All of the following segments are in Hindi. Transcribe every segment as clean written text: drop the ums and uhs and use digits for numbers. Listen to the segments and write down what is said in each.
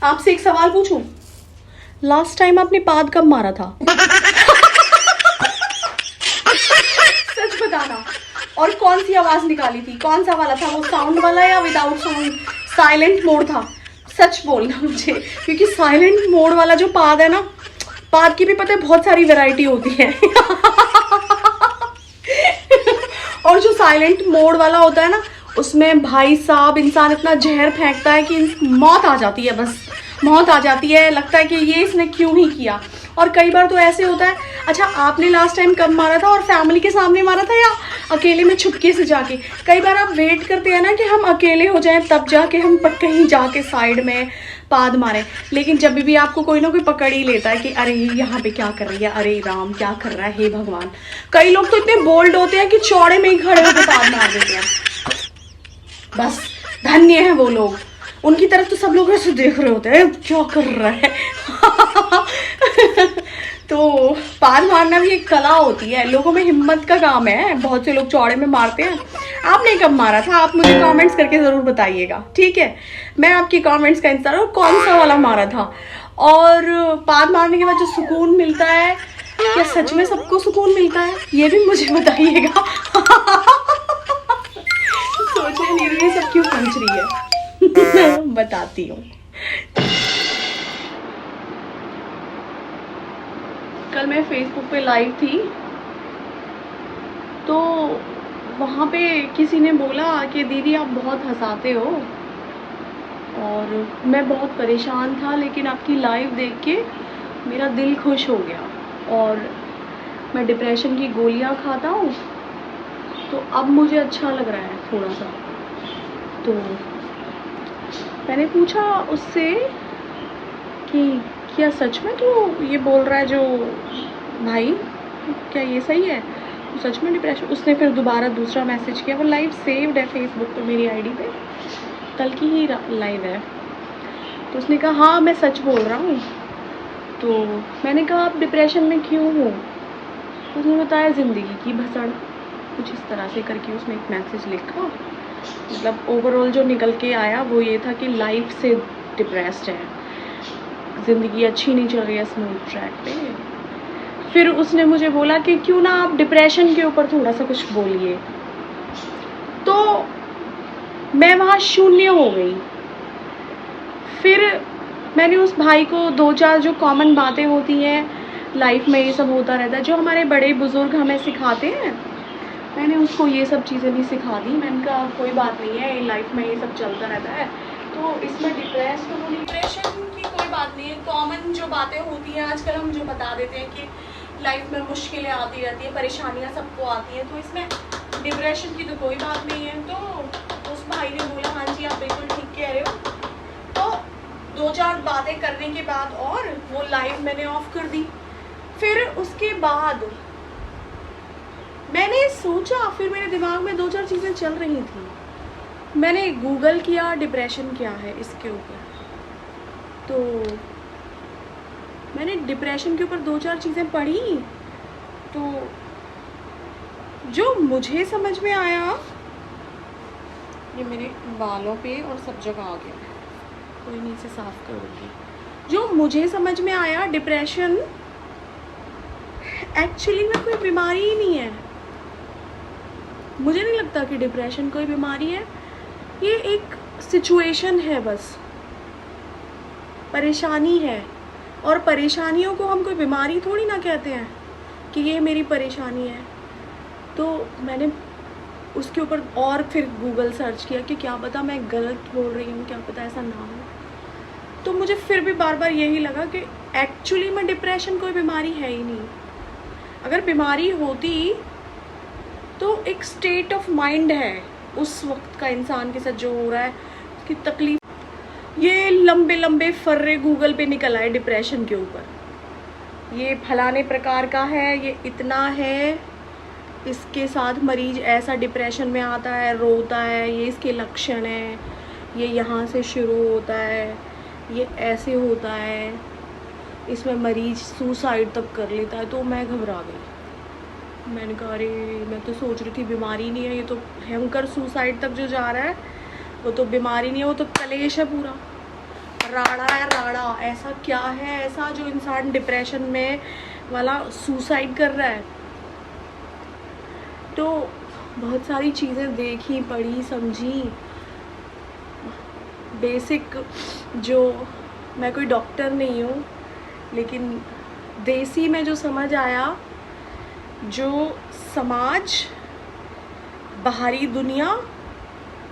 आपसे एक सवाल पूछूं, लास्ट टाइम आपने पाद कब मारा था? सच बताना। और कौन सी आवाज निकाली थी, कौन सा वाला था, वो साउंड वाला या विदाउट साउंड, साइलेंट मोड था? सच बोलना मुझे, क्योंकि साइलेंट मोड वाला जो पाद है ना, पाद की भी पता है बहुत सारी वैरायटी होती है। और जो साइलेंट मोड वाला होता है ना, उसमें भाई साहब इंसान इतना जहर फेंकता है कि मौत आ जाती है, बस मौत आ जाती है। लगता है कि ये इसने क्यों ही किया। और कई बार तो ऐसे होता है, अच्छा आपने लास्ट टाइम कब मारा था और फैमिली के सामने मारा था या अकेले में छुपके से जाके? कई बार आप वेट करते हैं ना कि हम अकेले हो जाएं तब जाके हम कहीं जाके साइड में पाद मारें, लेकिन जब भी आपको कोई ना कोई पकड़ ही लेता है कि अरे यहाँ पे क्या कर रही है, अरे राम क्या कर रहा है, हे भगवान। कई लोग तो इतने बोल्ड होते हैं कि चौड़े में ही खड़े होकर पाद मार देते हैं। बस धन्य है वो लोग, उनकी तरफ तो सब लोग ऐसे देख रहे होते हैं क्या कर रहा है। तो पाद मारना भी एक कला होती है, लोगों में हिम्मत का काम है। बहुत से लोग चौड़े में मारते हैं। आपने कब मारा था, आप मुझे कमेंट्स करके जरूर बताइएगा, ठीक है? मैं आपकी कमेंट्स का इंतजार, और कौन सा वाला मारा था। और पाद मारने के बाद जो सुकून मिलता है, क्या सच में सबको सुकून मिलता है, ये भी मुझे बताइएगा। सोचे निर्वी सब क्यों पूछ रही है। बताती हूँ। कल मैं फेसबुक पे लाइव थी, तो वहाँ पे किसी ने बोला कि दीदी आप बहुत हंसाते हो, और मैं बहुत परेशान था, लेकिन आपकी लाइव देख के मेरा दिल खुश हो गया। और मैं डिप्रेशन की गोलियाँ खाता हूँ, तो अब मुझे अच्छा लग रहा है थोड़ा सा। तो मैंने पूछा उससे कि क्या सच में तू ये बोल रहा है जो भाई, क्या ये सही है, तो सच में डिप्रेशन? उसने फिर दोबारा दूसरा मैसेज किया, वो लाइव सेव्ड है फेसबुक पे मेरी आईडी पे, कल की ही लाइव है। तो उसने कहा हाँ मैं सच बोल रहा हूँ। तो मैंने कहा आप डिप्रेशन में क्यों हो? उसने बताया ज़िंदगी की भसड़, कुछ इस तरह से करके उसने एक मैसेज लिखा। मतलब ओवरऑल जो निकल के आया वो ये था कि लाइफ से डिप्रेस्ड है, ज़िंदगी अच्छी नहीं चल रही है स्मूथ ट्रैक पे। फिर उसने मुझे बोला कि क्यों ना आप डिप्रेशन के ऊपर थोड़ा सा कुछ बोलिए। तो मैं वहाँ शून्य हो गई। फिर मैंने उस भाई को दो चार जो कॉमन बातें होती हैं लाइफ में, ये सब होता रहता है, जो हमारे बड़े बुजुर्ग हमें सिखाते हैं, मैंने उसको ये सब चीज़ें भी सिखा दी। मैंने कहा कोई बात नहीं है, लाइफ में ये सब चलता रहता है, तो इसमें डिप्रेशन की कोई बात नहीं है। कॉमन जो बातें होती हैं आजकल हम जो बता देते हैं कि लाइफ में मुश्किलें आती रहती हैं, परेशानियां सबको आती हैं, तो इसमें डिप्रेशन की तो कोई बात नहीं है। तो उस भाई ने बोला हाँ जी आप बिल्कुल ठीक कह रहे हो। तो दो चार बातें करने के बाद और वो लाइव मैंने ऑफ कर दी। फिर उसके बाद मैंने सोचा, फिर मेरे दिमाग में दो चार चीज़ें चल रही थी। मैंने गूगल किया डिप्रेशन क्या है इसके ऊपर, तो मैंने डिप्रेशन के ऊपर दो चार चीज़ें पढ़ी। तो जो मुझे समझ में आया, ये मेरे बालों पे और सब जगह आ गया, कोई नहीं इसे साफ करूँगी। जो मुझे समझ में आया, डिप्रेशन एक्चुअली में कोई बीमारी ही नहीं है। मुझे नहीं लगता कि डिप्रेशन कोई बीमारी है, ये एक सिचुएशन है, बस परेशानी है। और परेशानियों को हम कोई बीमारी थोड़ी ना कहते हैं कि ये मेरी परेशानी है। तो मैंने उसके ऊपर और फिर गूगल सर्च किया कि क्या पता मैं गलत बोल रही हूँ, क्या पता ऐसा ना हो। तो मुझे फिर भी बार बार यही लगा कि एक्चुअली में डिप्रेशन कोई बीमारी है ही नहीं। अगर बीमारी होती तो एक स्टेट ऑफ माइंड है उस वक्त का इंसान के साथ जो हो रहा है, उसकी तकलीफ। ये लंबे लंबे फर्रे गूगल पे निकल आए डिप्रेशन के ऊपर, ये फलाने प्रकार का है, ये इतना है, इसके साथ मरीज ऐसा डिप्रेशन में आता है, रोता है, ये इसके लक्षण हैं, ये यहाँ से शुरू होता है, ये ऐसे होता है, इसमें मरीज सुसाइड तक कर लेता है। तो मैं घबरा गई। मैंने कहा अरे मैं तो सोच रही थी बीमारी नहीं है, ये तो भयंकर सुसाइड तक जो जा रहा है वो तो बीमारी नहीं है, वो तो कलेश है पूरा। राड़ा है राड़ा। ऐसा क्या है ऐसा जो इंसान डिप्रेशन में वाला सुसाइड कर रहा है? तो बहुत सारी चीज़ें देखी, पढ़ी, समझी। बेसिक जो, मैं कोई डॉक्टर नहीं हूँ, लेकिन देसी में जो समझ आया, जो समाज, बाहरी दुनिया,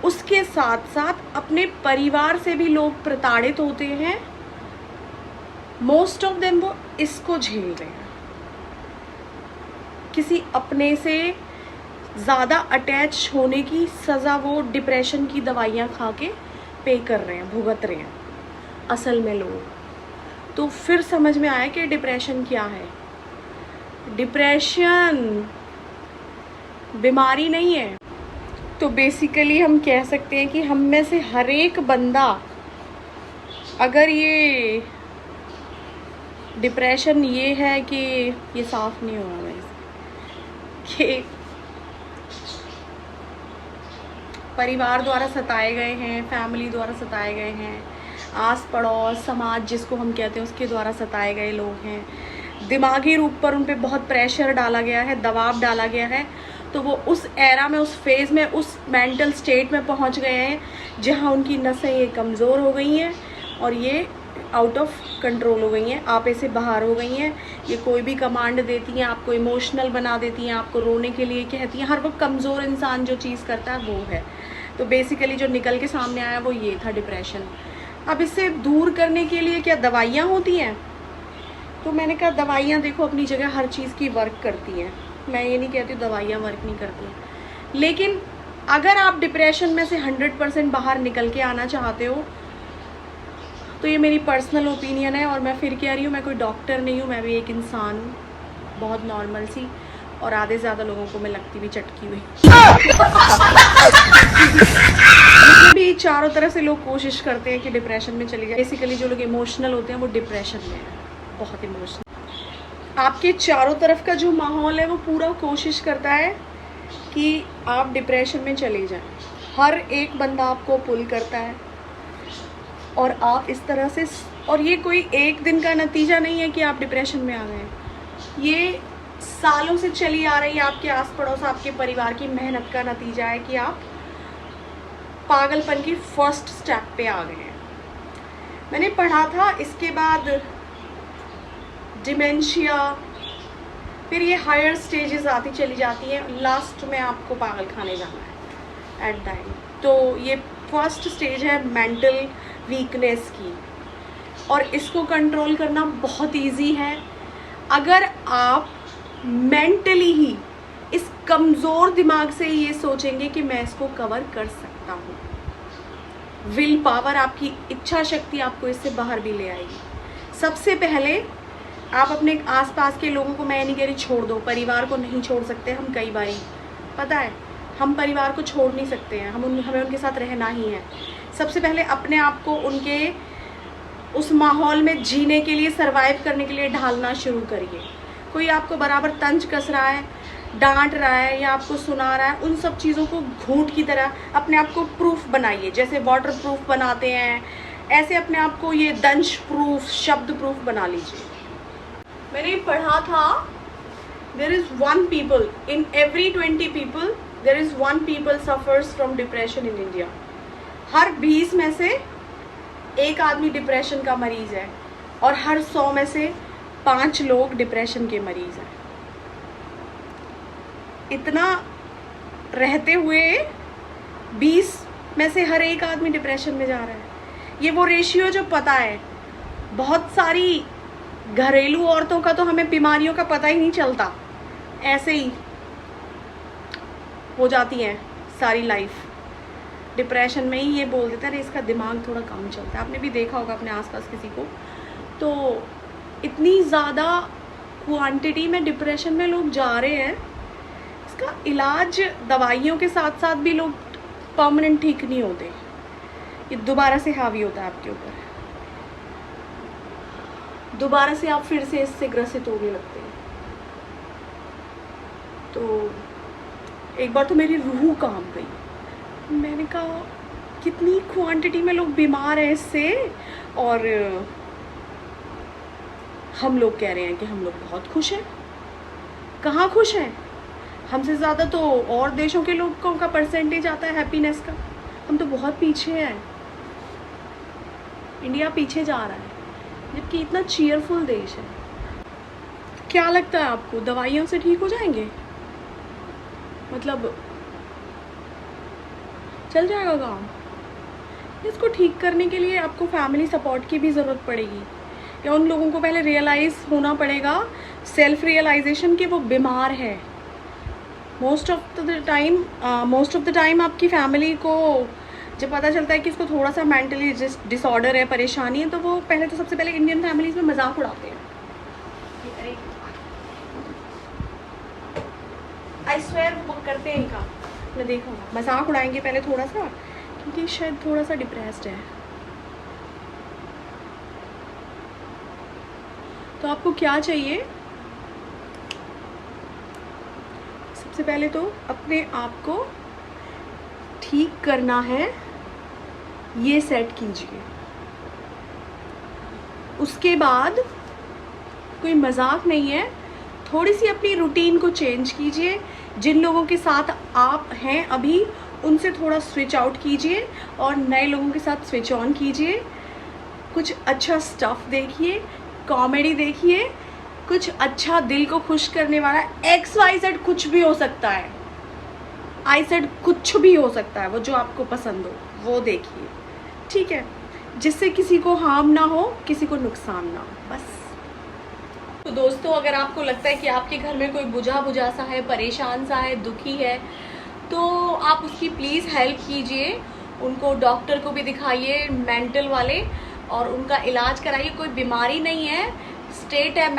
उसके साथ साथ अपने परिवार से भी लोग प्रताड़ित होते हैं। मोस्ट ऑफ देम वो इसको झेल रहे हैं। किसी अपने से ज़्यादा अटैच होने की सज़ा वो डिप्रेशन की दवाइयाँ खा के पे कर रहे हैं, भुगत रहे हैं असल में लोग। तो फिर समझ में आया कि डिप्रेशन क्या है। डिप्रेशन बीमारी नहीं है। तो बेसिकली हम कह सकते हैं कि हम में से हर एक बंदा, अगर ये डिप्रेशन ये है कि ये साफ नहीं हो रहा है कि परिवार द्वारा सताए गए हैं, फैमिली द्वारा सताए गए हैं, आस पड़ोस समाज जिसको हम कहते हैं उसके द्वारा सताए गए लोग हैं, दिमागी रूप पर उन पे बहुत प्रेशर डाला गया है, दबाव डाला गया है, तो वो उस एरा में, उस फेज़ में, उस मेंटल स्टेट में पहुंच गए हैं जहां उनकी नसें ये कमज़ोर हो गई हैं और ये आउट ऑफ कंट्रोल हो गई हैं, आपे से बाहर हो गई हैं। ये कोई भी कमांड देती हैं, आपको इमोशनल बना देती हैं, आपको रोने के लिए कहती हैं। हर वक्त कमज़ोर इंसान जो चीज़ करता है वो है। तो बेसिकली जो निकल के सामने आया वो ये था, डिप्रेशन। अब इससे दूर करने के लिए क्या दवाइयाँ होती हैं? तो मैंने कहा दवाइयाँ देखो अपनी जगह हर चीज़ की वर्क करती हैं, मैं ये नहीं कहती दवाइयाँ वर्क नहीं करती हैं, लेकिन अगर आप डिप्रेशन में से 100% बाहर निकल के आना चाहते हो तो ये मेरी पर्सनल ओपिनियन है। और मैं फिर कह रही हूँ, मैं कोई डॉक्टर नहीं हूँ, मैं भी एक इंसान हूँ, बहुत नॉर्मल सी, और आधे से ज़्यादा लोगों को मैं लगती भी चटकी हुई। भी चारों तरफ से लोग कोशिश करते हैं कि डिप्रेशन में चले जाए। बेसिकली जो लोग इमोशनल होते हैं वो डिप्रेशन में है, बहुत इमोशनल। आपके चारों तरफ का जो माहौल है वो पूरा कोशिश करता है कि आप डिप्रेशन में चले जाएं। हर एक बंदा आपको पुल करता है और आप इस तरह से, और ये कोई एक दिन का नतीजा नहीं है कि आप डिप्रेशन में आ गए, ये सालों से चली आ रही है आपके आस पड़ोस, आपके परिवार की मेहनत का नतीजा है कि आप पागलपन की फर्स्ट स्टेप पे आ गए हैं। मैंने पढ़ा था इसके बाद डिमेंशिया, फिर ये हायर स्टेजेस आती चली जाती हैं, लास्ट में आपको पागल खाने जाना है एट द एंड। तो ये फर्स्ट स्टेज है मेंटल वीकनेस की, और इसको कंट्रोल करना बहुत इजी है अगर आप मेंटली ही इस कमज़ोर दिमाग से ये सोचेंगे कि मैं इसको कवर कर सकता हूँ। विल पावर, आपकी इच्छा शक्ति आपको इससे बाहर भी ले आएगी। सबसे पहले आप अपने आसपास के लोगों को, मैं नहीं कह रही छोड़ दो, परिवार को नहीं छोड़ सकते हम, कई बार पता है हम परिवार को छोड़ नहीं सकते हैं, हमें उनके साथ रहना ही है। सबसे पहले अपने आप को उनके उस माहौल में जीने के लिए, सरवाइव करने के लिए ढालना शुरू करिए। कोई आपको बराबर तंज कस रहा है, डांट रहा है या आपको सुना रहा है, उन सब चीज़ों को घूंट की तरह अपने आप को प्रूफ बनाइए। जैसे वाटर प्रूफ बनाते हैं, ऐसे अपने आप को ये दंश प्रूफ, शब्द प्रूफ बना लीजिए। मैंने पढ़ा था there is one people in every 20 people there is one people suffers from depression in India। हर 20 में से एक आदमी डिप्रेशन का मरीज है और हर 100 में से 5 लोग डिप्रेशन के मरीज हैं। इतना रहते हुए 20 में से हर एक आदमी डिप्रेशन में जा रहा है। ये वो रेशियो जो पता है, बहुत सारी घरेलू औरतों का तो हमें बीमारियों का पता ही नहीं चलता, ऐसे ही हो जाती हैं सारी लाइफ। डिप्रेशन में ही ये बोल देता है इसका दिमाग थोड़ा कम चलता है। आपने भी देखा होगा अपने आसपास किसी को। तो इतनी ज़्यादा क्वांटिटी में डिप्रेशन में लोग जा रहे हैं, इसका इलाज दवाइयों के साथ साथ भी लोग परमानेंट ठीक नहीं होते, ये दोबारा से हावी होता है आपके ऊपर, दोबारा से आप फिर से इससे ग्रसित होने लगते हैं। तो एक बार तो मेरी रूह काम गई। मैंने कहा कितनी क्वांटिटी में लोग बीमार हैं इससे, और हम लोग कह रहे हैं कि हम लोग बहुत खुश हैं। कहाँ खुश हैं? हमसे ज़्यादा तो और देशों के लोगों का परसेंटेज आता है हैप्पीनेस का। हम तो बहुत पीछे हैं, इंडिया पीछे जा रहा है, जबकि इतना चीयरफुल देश है। क्या लगता है आपको, दवाइयों से ठीक हो जाएंगे? मतलब चल जाएगा काम? इसको ठीक करने के लिए आपको फैमिली सपोर्ट की भी ज़रूरत पड़ेगी, या उन लोगों को पहले रियलाइज़ होना पड़ेगा, सेल्फ रियलाइजेशन कि वो बीमार है। मोस्ट ऑफ द टाइम आपकी फैमिली को जब पता चलता है कि इसको थोड़ा सा मेंटली डिसऑर्डर है, परेशानी है, तो वो पहले तो सबसे पहले इंडियन फैमिलीज में मजाक उड़ाते हैं। आई स्वेयर वो करते हैं इनका, मैं देखा मजाक उड़ाएंगे पहले थोड़ा सा, क्योंकि शायद थोड़ा सा डिप्रेस्ड है। तो आपको क्या चाहिए? सबसे पहले तो अपने आप को ठीक करना है, ये सेट कीजिए। उसके बाद कोई मजाक नहीं है, थोड़ी सी अपनी रूटीन को चेंज कीजिए। जिन लोगों के साथ आप हैं अभी, उनसे थोड़ा स्विच आउट कीजिए और नए लोगों के साथ स्विच ऑन कीजिए। कुछ अच्छा स्टफ देखिए, कॉमेडी देखिए, कुछ अच्छा दिल को खुश करने वाला। XYZ कुछ भी हो सकता है, I सेड कुछ भी हो सकता है, वो जो आपको पसंद हो वो देखिए, ठीक है? जिससे किसी को हार्म ना हो, किसी को नुकसान ना हो, बस। तो दोस्तों, अगर आपको लगता है कि आपके घर में कोई बुझा सा है, परेशान सा है, दुखी है, तो आप उसकी प्लीज़ हेल्प कीजिए। उनको डॉक्टर को भी दिखाइए, मेंटल वाले, और उनका इलाज कराइए। कोई बीमारी नहीं है, स्टेट है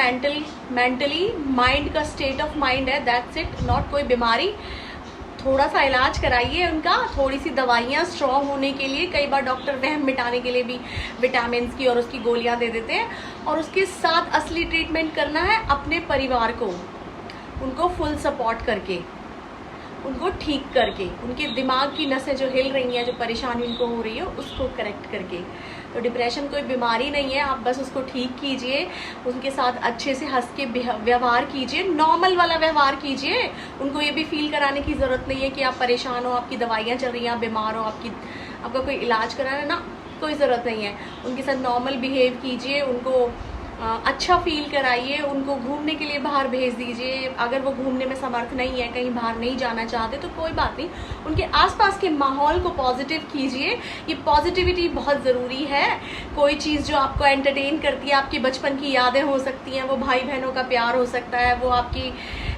मेंटली माइंड का स्टेट ऑफ माइंड है, दैट्स इट, नॉट कोई बीमारी। थोड़ा सा इलाज कराइए उनका, थोड़ी सी दवाइयाँ स्ट्रॉन्ग होने के लिए। कई बार डॉक्टर वहम मिटाने के लिए भी विटामिन की और उसकी गोलियां दे देते हैं। और उसके साथ असली ट्रीटमेंट करना है अपने परिवार को, उनको फुल सपोर्ट करके, उनको ठीक करके, उनके दिमाग की नसें जो हिल रही हैं, जो परेशानी उनको हो रही है, उसको करेक्ट करके। तो डिप्रेशन कोई बीमारी नहीं है, आप बस उसको ठीक कीजिए, उनके साथ अच्छे से हंस के व्यवहार कीजिए, नॉर्मल वाला व्यवहार कीजिए। उनको ये भी फील कराने की ज़रूरत नहीं है कि आप परेशान हो, आपकी दवाइयाँ चल रही हैं, आप बीमार हो, आपका कोई इलाज कराना ना, कोई ज़रूरत नहीं है। उनके साथ नॉर्मल बिहेव कीजिए, उनको अच्छा फील कराइए, उनको घूमने के लिए बाहर भेज दीजिए। अगर वो घूमने में समर्थ नहीं है, कहीं बाहर नहीं जाना चाहते, तो कोई बात नहीं, उनके आसपास के माहौल को पॉजिटिव कीजिए। ये पॉजिटिविटी बहुत ज़रूरी है। कोई चीज़ जो आपको एंटरटेन करती है, आपकी बचपन की यादें हो सकती हैं, वो भाई बहनों का प्यार हो सकता है, वो आपकी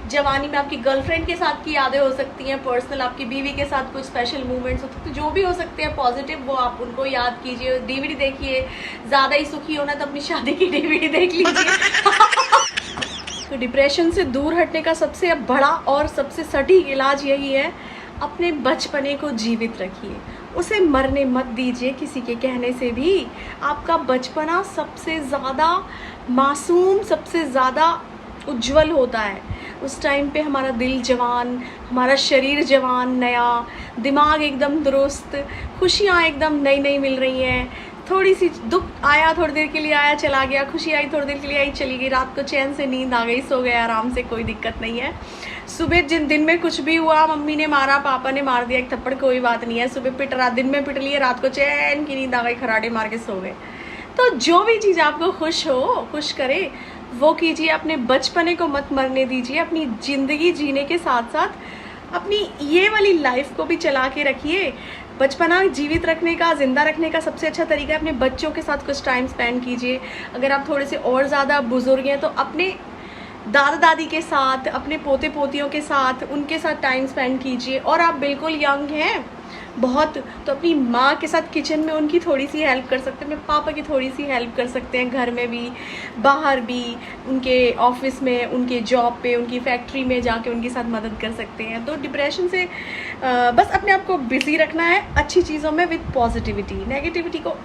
जवानी में आपकी गर्लफ्रेंड के साथ की यादें हो सकती हैं, पर्सनल आपकी बीवी के साथ कुछ स्पेशल मूवमेंट्स होते हैं, तो जो भी हो सकते हैं पॉजिटिव, वो आप उनको याद कीजिए। डीवीडी देखिए, ज़्यादा ही सुखी होना तो अपनी शादी की डीवीडी देख लीजिए। तो डिप्रेशन से दूर हटने का सबसे बड़ा और सबसे सटीक इलाज यही है, अपने बचपने को जीवित रखिए, उसे मरने मत दीजिए किसी के कहने से भी। आपका बचपना सबसे ज़्यादा मासूम, सबसे ज़्यादा उज्जवल होता है। उस टाइम पे हमारा दिल जवान, हमारा शरीर जवान, नया दिमाग एकदम दुरुस्त, खुशियाँ एकदम नई नई मिल रही हैं। थोड़ी सी दुख आया, थोड़ी देर के लिए आया, चला गया, खुशी आई, थोड़ी देर के लिए आई, चली गई, रात को चैन से नींद आ गई, सो गए आराम से, कोई दिक्कत नहीं है। सुबह दिन में कुछ भी हुआ, मम्मी ने मारा, पापा ने मार दिया एक थप्पड़, कोई बात नहीं है। सुबह पिट रहा, दिन में पिट लिए, रात को चैन की नींद आ गई, खराटे मार के सो गए। तो जो भी चीज़ आपको खुश करे, वो कीजिए। अपने बचपने को मत मरने दीजिए, अपनी ज़िंदगी जीने के साथ साथ अपनी ये वाली लाइफ को भी चला के रखिए। बचपना जीवित रखने का, ज़िंदा रखने का सबसे अच्छा तरीका है अपने बच्चों के साथ कुछ टाइम स्पेंड कीजिए। अगर आप थोड़े से और ज़्यादा बुजुर्ग हैं, तो अपने दादा दादी के साथ, अपने पोते पोतियों के साथ, उनके साथ टाइम स्पेंड कीजिए। और आप बिल्कुल यंग हैं बहुत, तो अपनी माँ के साथ किचन में उनकी थोड़ी सी हेल्प कर सकते हैं, अपने पापा की थोड़ी सी हेल्प कर सकते हैं, घर में भी, बाहर भी, उनके ऑफिस में, उनके जॉब पे, उनकी फैक्ट्री में जाके उनके साथ मदद कर सकते हैं। तो डिप्रेशन से बस अपने आप को बिजी रखना है अच्छी चीज़ों में, विद पॉजिटिविटी, नेगेटिविटी को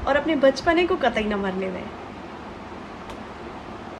और अपने बचपने को कतई न मरने दें।